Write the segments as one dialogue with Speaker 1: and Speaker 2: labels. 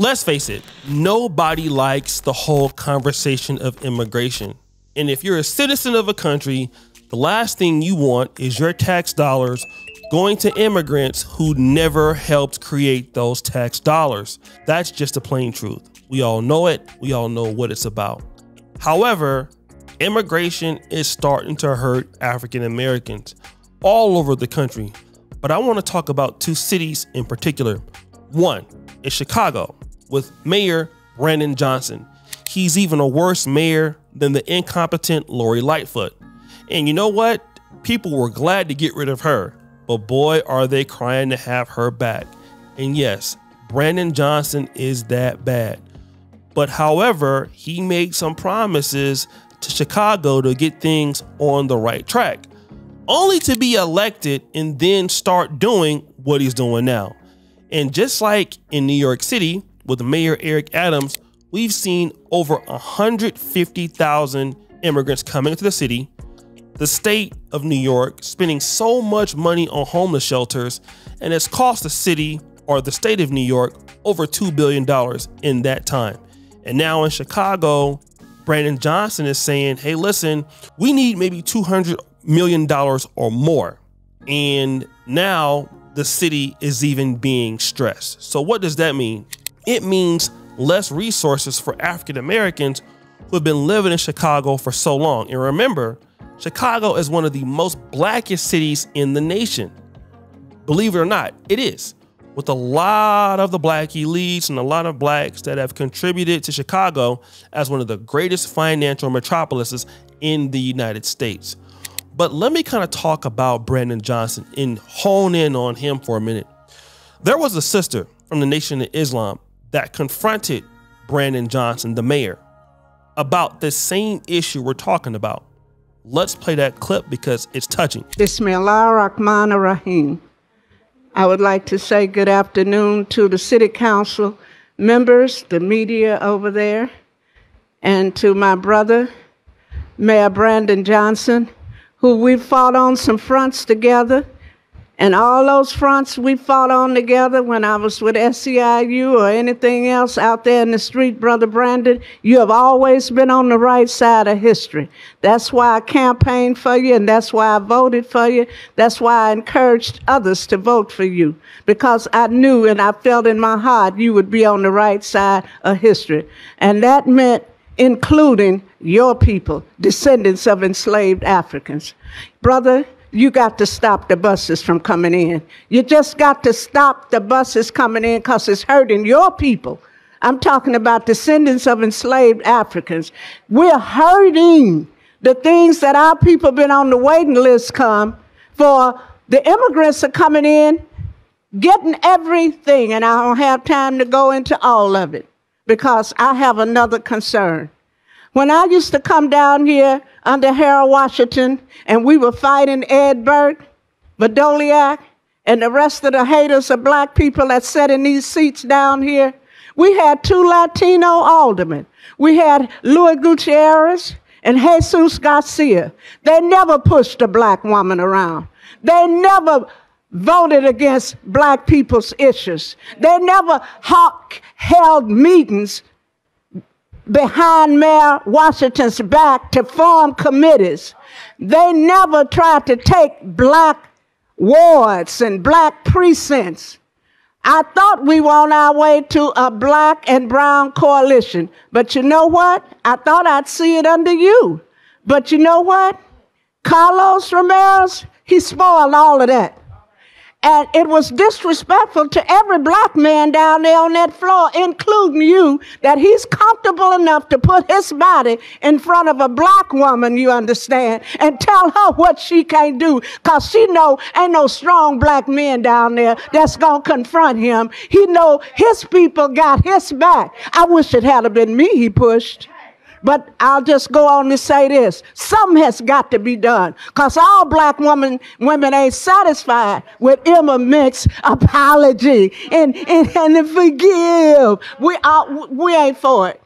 Speaker 1: Let's face it, nobody likes the whole conversation of immigration. And if you're a citizen of a country, the last thing you want is your tax dollars going to immigrants who never helped create those tax dollars. That's just the plain truth. We all know it. We all know what it's about. However, immigration is starting to hurt African Americans all over the country. But I want to talk about two cities in particular. One is Chicago with Mayor Brandon Johnson. He's even a worse mayor than the incompetent Lori Lightfoot. And you know what? People were glad to get rid of her, but boy, are they crying to have her back. And yes, Brandon Johnson is that bad. But however, he made some promises to Chicago to get things on the right track, only to be elected and then start doing what he's doing now. And just like in New York City with Mayor Eric Adams, we've seen over 150,000 immigrants coming into the city. The state of New York spending so much money on homeless shelters, and it's cost the city or the state of New York over $2 billion in that time. And now in Chicago, Brandon Johnson is saying, hey, listen, we need maybe $200 million or more. And now the city is even being stressed. So what does that mean? It means less resources for African Americans who have been living in Chicago for so long. And remember, Chicago is one of the most blackest cities in the nation. Believe it or not, it is. With a lot of the black elites and a lot of blacks that have contributed to Chicago as one of the greatest financial metropolises in the United States. But let me kind of talk about Brandon Johnson and hone in on him for a minute. There was a sister from the Nation of Islam that confronted Brandon Johnson, the mayor, about the same issue we're talking about. Let's play that clip because it's touching.
Speaker 2: Bismillah ar-Rahman ar-Rahim. I would like to say good afternoon to the City Council members, the media over there, and to my brother, Mayor Brandon Johnson, who we fought on some fronts together. And all those fronts we fought on together when I was with SEIU or anything else out there in the street, Brother Brandon, you have always been on the right side of history. That's why I campaigned for you, and that's why I voted for you. That's why I encouraged others to vote for you, because I knew and I felt in my heart you would be on the right side of history. And that meant including your people, descendants of enslaved Africans. Brother, you got to stop the buses from coming in. You just got to stop the buses coming in because it's hurting your people. I'm talking about descendants of enslaved Africans. We're hurting the things that our people been on the waiting list come for. The immigrants are coming in, getting everything, and I don't have time to go into all of it because I have another concern. When I used to come down here under Harold Washington and we were fighting Ed Burt, Badoliak, and the rest of the haters of black people that sat in these seats down here, we had two Latino aldermen. We had Luis Gutierrez and Jesus Garcia. They never pushed a black woman around. They never voted against black people's issues. They never held meetings behind Mayor Washington's back to form committees. They never tried to take black wards and black precincts. I thought we were on our way to a black and brown coalition. But you know what? I thought I'd see it under you. But you know what? Carlos Ramirez, he spoiled all of that. And it was disrespectful to every black man down there on that floor, including you, that he's comfortable enough to put his body in front of a black woman, you understand, and tell her what she can't do, because she know ain't no strong black men down there that's going to confront him. He know his people got his back. I wish it had been me he pushed. But I'll just go on to say this. Something has got to be done, because all black women ain't satisfied with Emma Mick's apology and forgive. We ain't for it.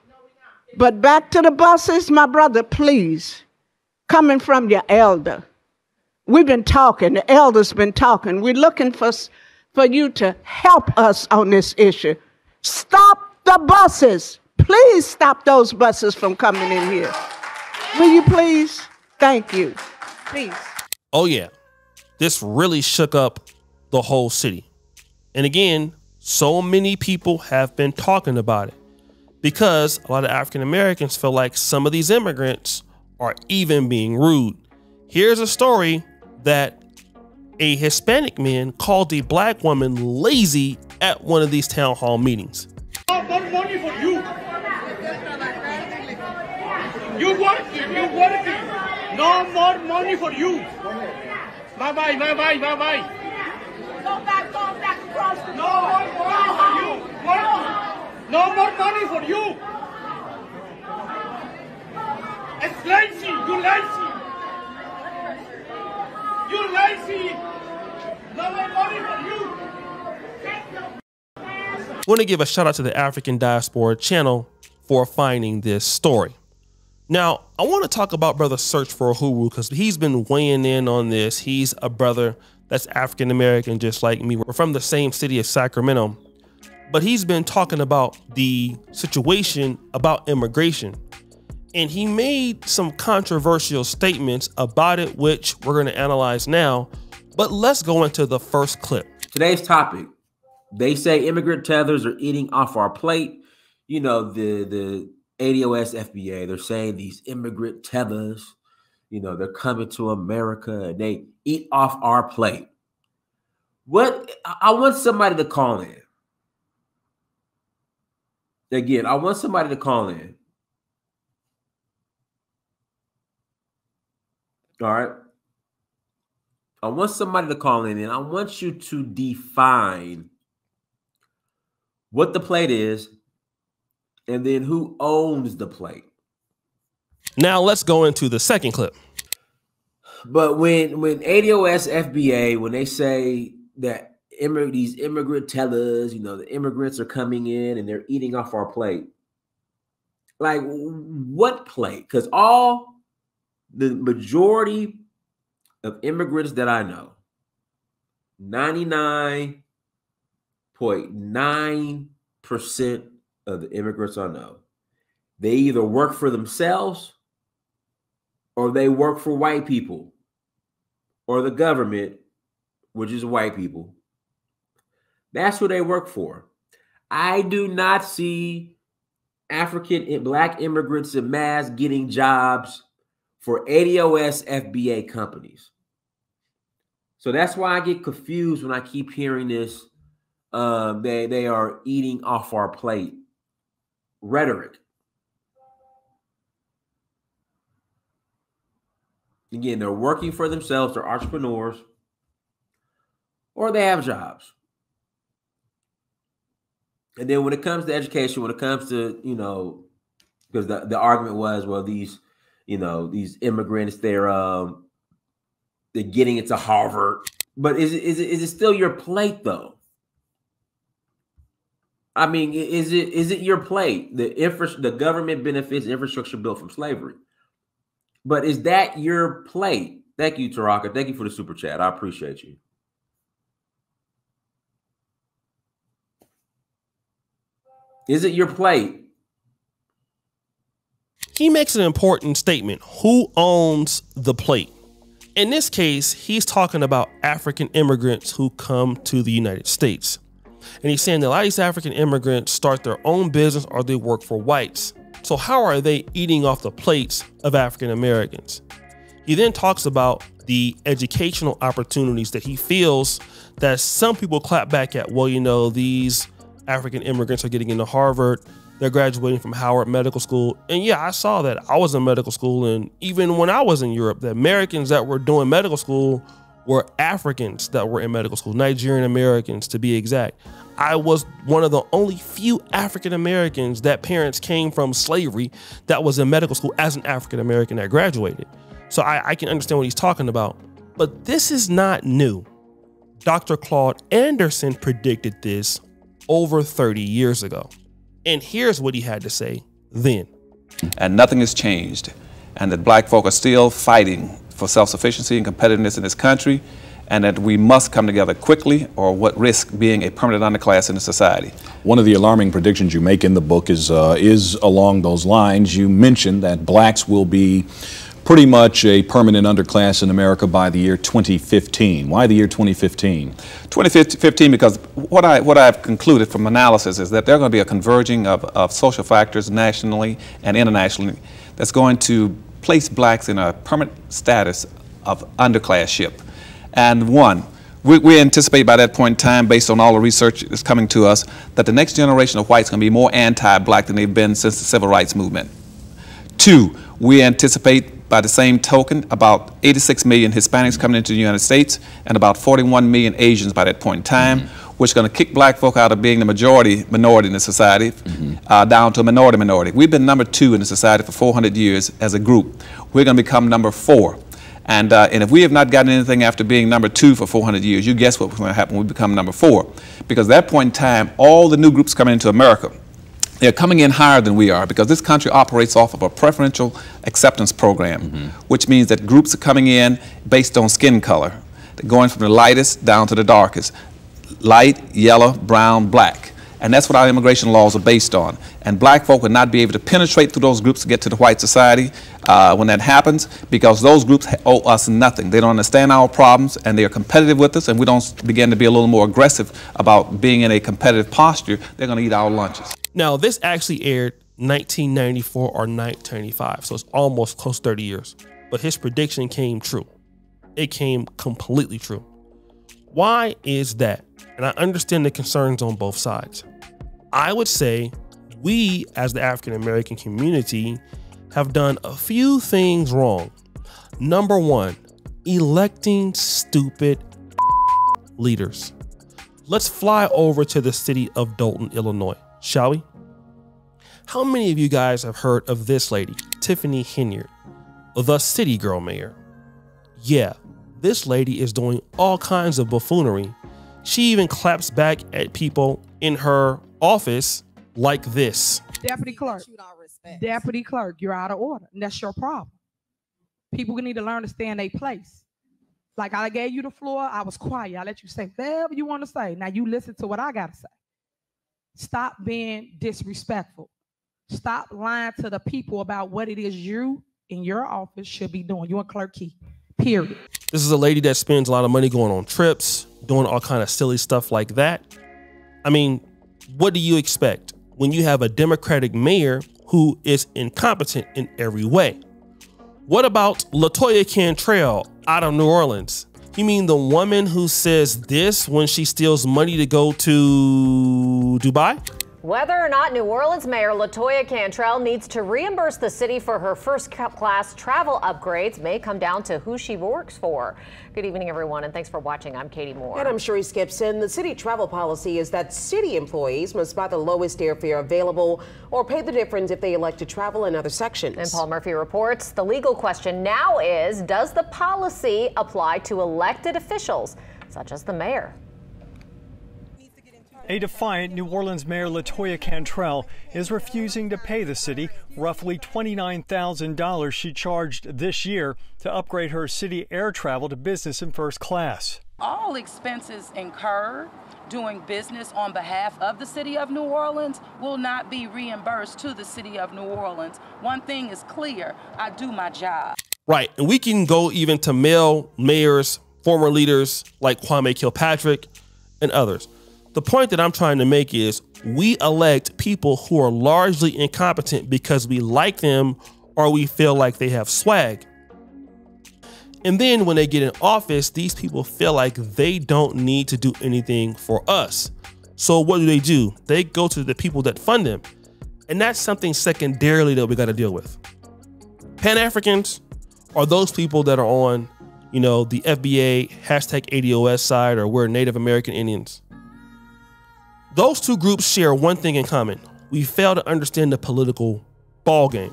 Speaker 2: But back to the buses, my brother, please, coming from your elder. We've been talking. The elder's been talking. We're looking for you to help us on this issue. Stop the the buses. Please stop those buses from coming in here. Will you please? Thank you. Please.
Speaker 1: Oh yeah, this really shook up the whole city. And again, so many people have been talking about it because a lot of African Americans feel like some of these immigrants are even being rude. Here's a story that a Hispanic man called a black woman lazy at one of these town hall meetings.
Speaker 3: No more money for you. You working. No more money for you. Bye-bye. Go back across the No more money for you. It's lazy. You lazy. No more money for you.
Speaker 1: I want to give a shout out to the African Diaspora channel for finding this story. Now, I want to talk about Brother Search for Uhuru because he's been weighing in on this. He's a brother that's African American, just like me. We're from the same city as Sacramento, but he's been talking about the situation about immigration. And he made some controversial statements about it, which we're going to analyze now. But let's go into the first clip.
Speaker 4: Today's topic. They say immigrant tethers are eating off our plate. You know, the ADOS FBA, they're saying these immigrant tethers, you know, they're coming to America and they eat off our plate. I want somebody to call in. Again, I want somebody to call in. All right. I want somebody to call in and I want you to define what the plate is and then who owns the plate.
Speaker 1: Now let's go into the second clip.
Speaker 4: But when ADOS FBA, when they say that these immigrant tellers, you know, the immigrants are coming in and they're eating off our plate, like what plate? Because the majority of immigrants that I know, 99.9% of the immigrants I know, they either work for themselves or they work for white people or the government, which is white people. That's what they work for. I do not see African and black immigrants en masse getting jobs for ADOS FBA companies. So that's why I get confused when I keep hearing this. They are eating off our plate rhetoric. Again, they're working for themselves, they're entrepreneurs, or they have jobs. And then when it comes to education, when it comes to, you know, because the argument was, well, these immigrants, they're getting into Harvard. But is it still your plate though? I mean, is it your plate? The government benefits infrastructure built from slavery. But is that your plate? Thank you, Taraka. Thank you for the super chat. I appreciate you. Is it your plate?
Speaker 1: He makes an important statement. Who owns the plate? In this case, he's talking about African immigrants who come to the United States. And he's saying that a lot of these African immigrants start their own business or they work for whites. So how are they eating off the plates of African Americans? He then talks about the educational opportunities that he feels that some people clap back at. Well, you know, these African immigrants are getting into Harvard. They're graduating from Howard Medical School. And yeah, I saw that. I was in medical school. And even when I was in Europe, the Americans that were doing medical school were Africans that were in medical school, Nigerian Americans to be exact. I was one of the only few African Americans that parents came from slavery that was in medical school as an African American that graduated. So I can understand what he's talking about. But this is not new. Dr. Claude Anderson predicted this over 30 years ago. And here's what he had to say then.
Speaker 5: And nothing has changed. And that black folk are still fighting for self-sufficiency and competitiveness in this country. and that we must come together quickly or what risk being a permanent underclass in the society.
Speaker 6: One of the alarming predictions you make in the book is along those lines. You mentioned that blacks will be pretty much a permanent underclass in America by the year 2015. Why the year 2015?
Speaker 5: 2015 because what I've concluded from analysis is that there are going to be a converging of social factors nationally and internationally that's going to place blacks in a permanent status of underclassship. And one, we anticipate by that point in time, based on all the research that's coming to us, that the next generation of whites are going to be more anti-black than they've been since the Civil Rights Movement. Two, we anticipate by the same token about 86 million Hispanics coming into the United States and about 41 million Asians by that point in time, which is going to kick black folk out of being the minority in the society down to a minority. We've been number 2 in the society for 400 years as a group. We're going to become number 4. And if we have not gotten anything after being number 2 for 400 years, you guess what's going to happen when we become number 4. Because at that point in time, all the new groups coming into America, they're coming in higher than we are because this country operates off of a preferential acceptance program, which means that groups are coming in based on skin color. They're going from the lightest down to the darkest. Light, yellow, brown, black. And that's what our immigration laws are based on. And black folk would not be able to penetrate through those groups to get to the white society when that happens, because those groups owe us nothing. They don't understand our problems, and they are competitive with us, and we don't begin to be a little more aggressive about being in a competitive posture. They're going to eat our lunches.
Speaker 1: Now, this actually aired 1994 or 1995, so it's almost close to 30 years. But his prediction came true. It came completely true. Why is that? And I understand the concerns on both sides. I would say we, as the African American community, have done a few things wrong. Number one, electing stupid leaders. Let's fly over to the city of Dayton, Illinois, shall we? How many of you guys have heard of this lady, Tiffany Henyard, the city girl mayor? Yeah, this lady is doing all kinds of buffoonery. She even claps back at people in her office like this.
Speaker 7: Deputy clerk, you're out of order, and that's your problem. People need to learn to stay in their place. Like I gave you the floor, I was quiet. I let you say whatever you want to say. Now you listen to what I got to say. Stop being disrespectful. Stop lying to the people about what it is you in your office should be doing. You and Clerk Key, period.
Speaker 1: This is a lady that spends a lot of money going on trips, doing all kind of silly stuff like that. I mean, what do you expect when you have a Democratic mayor who is incompetent in every way? What about LaToya Cantrell out of New Orleans? You mean the woman who says this when she steals money to go to Dubai?
Speaker 8: Whether or not New Orleans Mayor LaToya Cantrell needs to reimburse the city for her first-class travel upgrades may come down to who she works for. Good evening, everyone, and thanks for watching. I'm Katie Moore.
Speaker 9: And I'm Cherise Gibson. The city travel policy is that city employees must buy the lowest airfare available or pay the difference if they elect to travel in other sections.
Speaker 8: And Paul Murphy reports the legal question now is, does the policy apply to elected officials, such as the mayor?
Speaker 10: A defiant New Orleans Mayor LaToya Cantrell is refusing to pay the city roughly $29,000 she charged this year to upgrade her city air travel to business and first class.
Speaker 11: All expenses incurred doing business on behalf of the city of New Orleans will not be reimbursed to the city of New Orleans. One thing is clear, I do my job.
Speaker 1: Right, and we can go even to male mayors, former leaders like Kwame Kilpatrick and others. The point that I'm trying to make is we elect people who are largely incompetent because we like them or we feel like they have swag. And then when they get in office, these people feel like they don't need to do anything for us. So what do? They go to the people that fund them. And that's something secondarily that we got to deal with. Pan-Africans are those people that are on, the FBA #ADOS side, or we're Native American Indians. Those two groups share one thing in common. We fail to understand the political ballgame.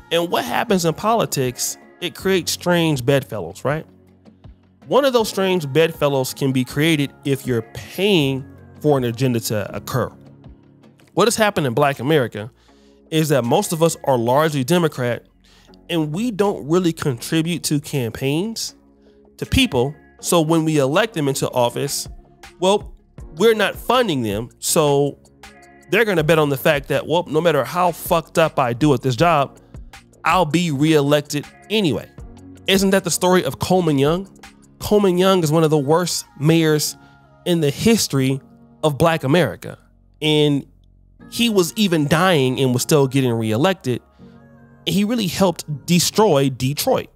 Speaker 1: And what happens in politics, it creates strange bedfellows, right? One of those strange bedfellows can be created if you're paying for an agenda to occur. What has happened in Black America is that most of us are largely Democrat, and we don't really contribute to campaigns, to people, So when we elect them into office, well, we're not funding them. So they're going to bet on the fact that, well, no matter how fucked up I do at this job, I'll be reelected anyway. Isn't that the story of Coleman Young? Coleman Young is one of the worst mayors in the history of Black America. And he was even dying and was still getting reelected. He really helped destroy Detroit.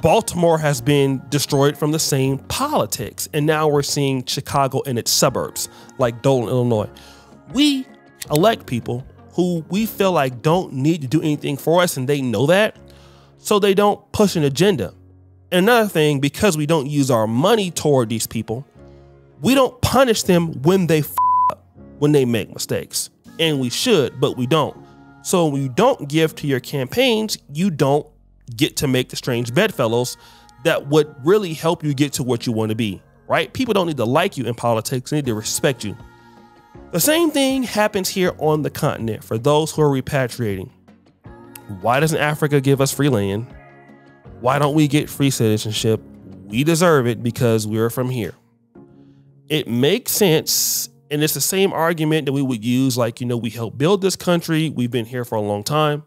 Speaker 1: Baltimore has been destroyed from the same politics. And now we're seeing Chicago and its suburbs like Dolan, Illinois. We elect people who we feel like don't need to do anything for us, and they know that, so they don't push an agenda. And another thing, because we don't use our money toward these people, we don't punish them when they up, when they make mistakes. And we should, but we don't. So when you don't give to your campaigns, you don't get to make the strange bedfellows that would really help you get to what you want to be, right? People don't need to like you in politics, they need to respect you. The same thing happens here on the continent for those who are repatriating. Why doesn't Africa give us free land? Why don't we get free citizenship? We deserve it because we're from here. It makes sense, and it's the same argument that we would use like, we helped build this country, we've been here for a long time.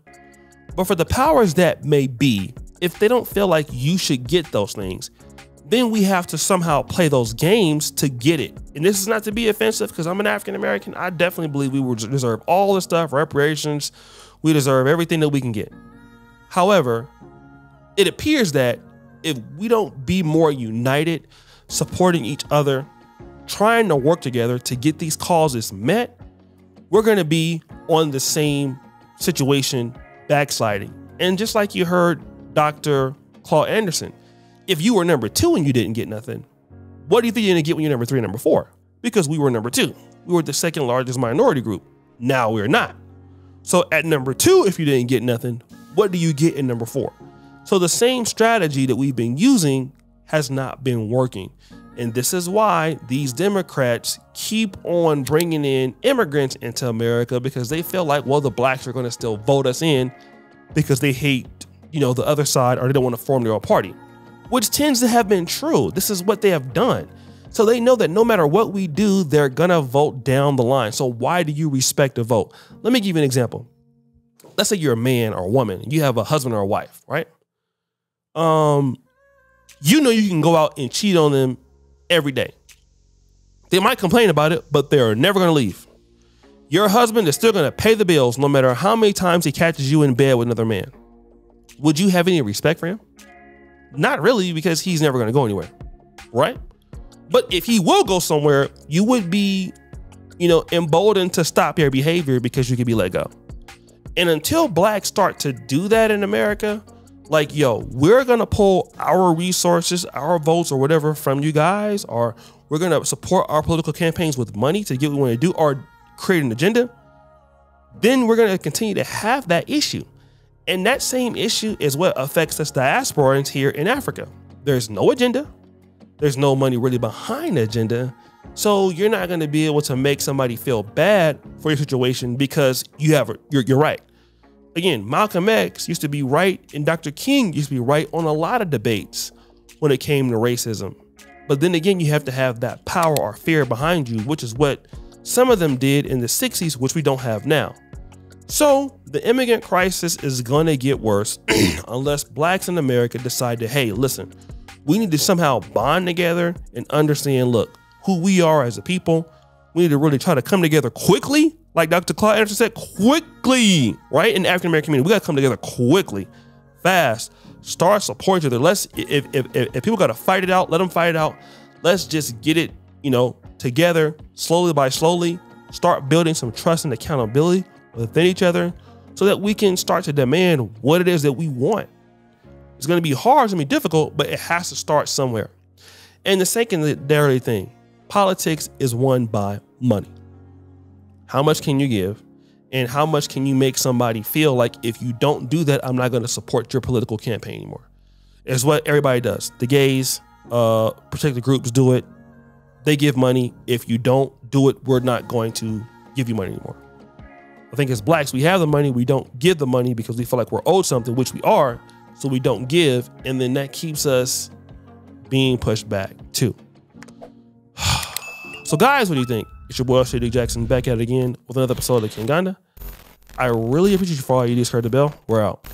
Speaker 1: But for the powers that may be, if they don't feel like you should get those things, then we have to somehow play those games to get it. And this is not to be offensive because I'm an African American. I definitely believe we would deserve all the stuff, reparations. We deserve everything that we can get. However, it appears that if we don't be more united, supporting each other, trying to work together to get these causes met, we're going to be on the same situation, backsliding. And just like you heard Dr. Claude Anderson, if you were number 2 and you didn't get nothing, what do you think you're going to get when you're number 3 and number 4? Because we were number 2. We were the second largest minority group. Now we're not. So at number 2, if you didn't get nothing, what do you get in number 4? So the same strategy that we've been using has not been working. And this is why these Democrats keep on bringing in immigrants into America, because they feel like, well, the blacks are going to still vote us in because they hate, the other side, or they don't want to form their own party, which tends to have been true. This is what they have done. So they know that no matter what we do, they're going to vote down the line. So why do you respect a vote? Let me give you an example. Let's say you're a man or a woman, you have a husband or a wife, right? You can go out and cheat on them every day. They might complain about it, but they're never going to leave. Your husband is still going to pay the bills no matter how many times he catches you in bed with another man. Would you have any respect for him? Not really, because he's never going to go anywhere, right? But if he will go somewhere, you would be, emboldened to stop your behavior because you could be let go. And until blacks start to do that in America, like, we're going to pull our resources, our votes or whatever from you guys, or we're going to support our political campaigns with money to get what we want to do or create an agenda, then we're going to continue to have that issue. And that same issue is what affects us diasporans here in Africa. There's no agenda. There's no money really behind the agenda. So you're not going to be able to make somebody feel bad for your situation because you're right. Again, Malcolm X used to be right, and Dr. King used to be right on a lot of debates when it came to racism. But then again, you have to have that power or fear behind you, which is what some of them did in the 60s, which we don't have now. So the immigrant crisis is going to get worse unless blacks in America decide to, hey, listen, we need to somehow bond together and understand, look, who we are as a people. We need to really try to come together quickly. Like Dr. Claude Anderson said, quickly, right? In the African-American community, we got to come together quickly, fast, start supporting each other. If people got to fight it out, let them fight it out. Let's just get it, together, slowly by slowly, start building some trust and accountability within each other so that we can start to demand what it is that we want. It's going to be hard, it's going to be difficult, but it has to start somewhere. And the secondary thing, politics is won by money. How much can you give? And how much can you make somebody feel like, if you don't do that, I'm not going to support your political campaign anymore? It's what everybody does. The gays, protected groups do it. They give money. If you don't do it, we're not going to give you money anymore. I think as blacks, we have the money. We don't give the money because we feel like we're owed something, which we are. So we don't give. And then that keeps us being pushed back too. So guys, what do you think? It's your boy Shady Jackson back at it again with another episode of Kinganda. I really appreciate you for all you do. Heard the bell. We're out.